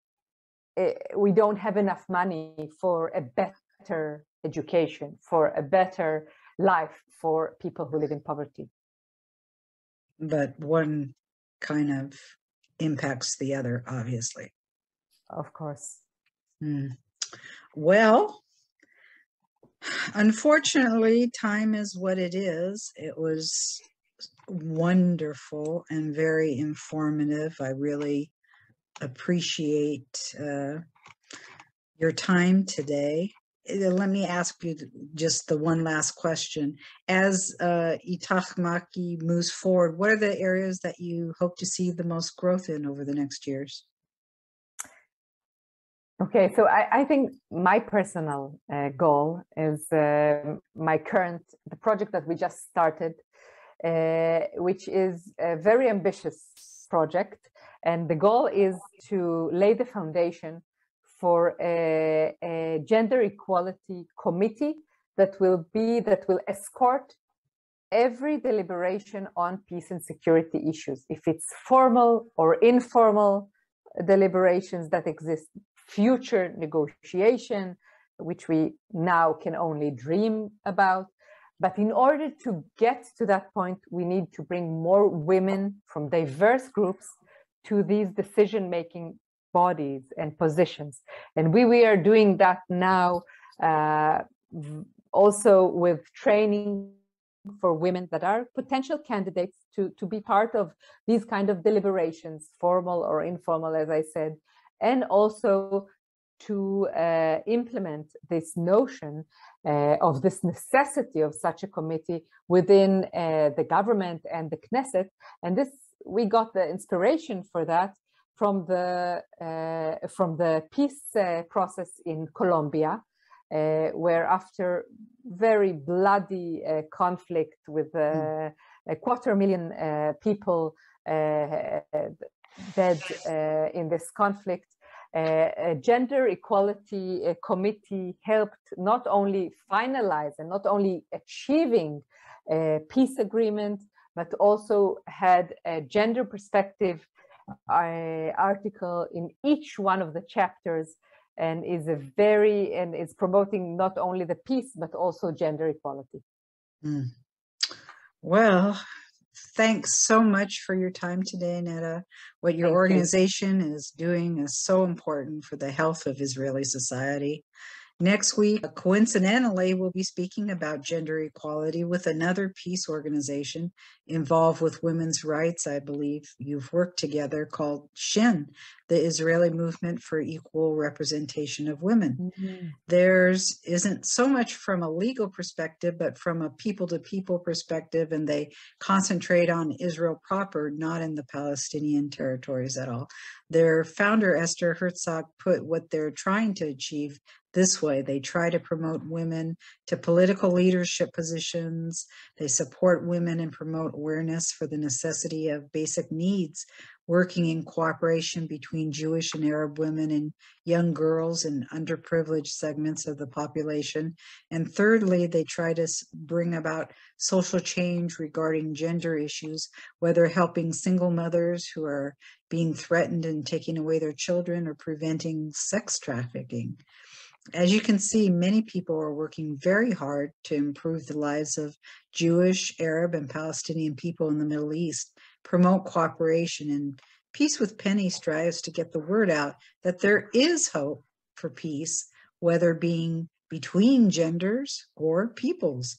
S3: we don't have enough money for a better education, for a better life for people who live in poverty.
S1: But one kind of impacts the other, obviously.
S3: Of course.
S1: Well, unfortunately, time is what it is. It was wonderful and very informative. I really appreciate your time today. Let me ask you just the one last question. As Itach-Ma'aki moves forward, what are the areas that you hope to see the most growth in over the next years?
S3: Okay, so I think my personal goal is the project that we just started, which is a very ambitious project. And the goal is to lay the foundation for a gender equality committee that will escort every deliberation on peace and security issues, if it's formal or informal deliberations that exist, future negotiation, which we now can only dream about. But in order to get to that point, we need to bring more women from diverse groups to these decision-making bodies and positions. And we are doing that now, also with training for women that are potential candidates to be part of these kind of deliberations, formal or informal, as I said, and also to implement this notion of this necessity of such a committee within the government and the Knesset. And this, we got the inspiration for that from the peace process in Colombia, where after very bloody conflict with a 250,000 people dead in this conflict, a gender equality committee helped not only finalize and not only achieving a peace agreement, but also had a gender perspective article in each one of the chapters, and is promoting not only the peace, but also gender equality.
S1: Well, thanks so much for your time today, Netta. What your organization is doing is so important for the health of Israeli society. Next week, coincidentally, we'll be speaking about gender equality with another peace organization involved with women's rights. I believe you've worked together, called SHIN, the Israeli Movement for Equal Representation of Women. Theirs isn't so much from a legal perspective, but from a people-to-people perspective, and they concentrate on Israel proper, not in the Palestinian territories at all. Their founder, Esther Herzog, put what they're trying to achieve this way. They try to promote women to political leadership positions. They support women and promote awareness for the necessity of basic needs, working in cooperation between Jewish and Arab women and young girls and underprivileged segments of the population. And thirdly, they try to bring about social change regarding gender issues, whether helping single mothers who are being threatened and taking away their children, or preventing sex trafficking. As you can see, many people are working very hard to improve the lives of Jewish, Arab, and Palestinian people in the Middle East, promote cooperation, and Peace with Penny strives to get the word out that there is hope for peace, whether being between genders or peoples.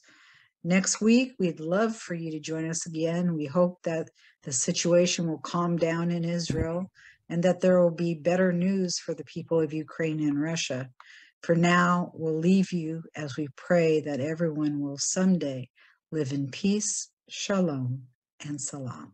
S1: Next week, we'd love for you to join us again. We hope that the situation will calm down in Israel and that there will be better news for the people of Ukraine and Russia. For now, we'll leave you as we pray that everyone will someday live in peace, shalom, and salam.